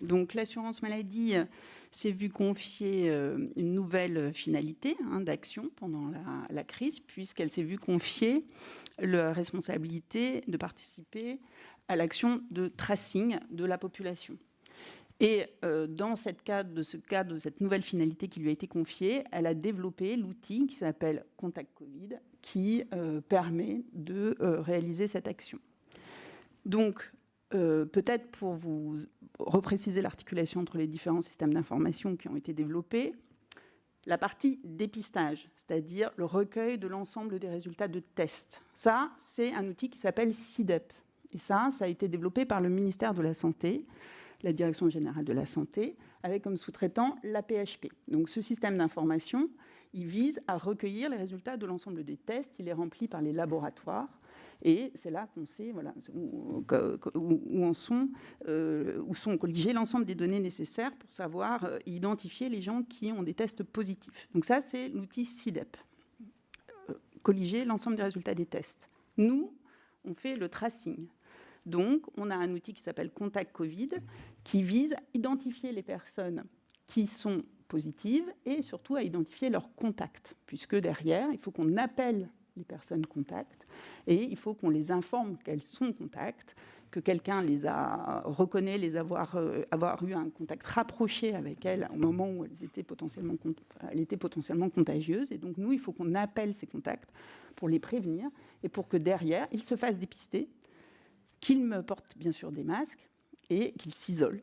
Donc l'assurance maladie s'est vue confier une nouvelle finalité d'action pendant la crise, puisqu'elle s'est vue confier la responsabilité de participer à l'action de tracing de la population. Et dans ce cadre, de cette nouvelle finalité qui lui a été confiée, elle a développé l'outil qui s'appelle Contact Covid, qui permet de réaliser cette action. Donc, peut-être pour vous repréciser l'articulation entre les différents systèmes d'information qui ont été développés, la partie dépistage, c'est-à-dire le recueil de l'ensemble des résultats de tests. Ça, c'est un outil qui s'appelle SIDEP. Et ça a été développé par le ministère de la Santé, la Direction générale de la Santé, avec comme sous-traitant l'AP-HP. Donc ce système d'information, il vise à recueillir les résultats de l'ensemble des tests. Il est rempli par les laboratoires. Et c'est là qu'on sait où sont colligées l'ensemble des données nécessaires pour savoir identifier les gens qui ont des tests positifs. Donc ça, c'est l'outil SIDEP, colliger l'ensemble des résultats des tests. Nous, on fait le tracing. Donc, on a un outil qui s'appelle Contact Covid, qui vise à identifier les personnes qui sont positives et surtout à identifier leurs contacts, puisque derrière, il faut qu'on appelle les personnes contacts et il faut qu'on les informe qu'elles sont contacts, que quelqu'un les a reconnaît, avoir eu un contact rapproché avec elles au moment où elle était potentiellement contagieuse. Et donc nous, il faut qu'on appelle ces contacts pour les prévenir et pour que derrière, ils se fassent dépister, qu'ils me portent bien sûr des masques et qu'ils s'isolent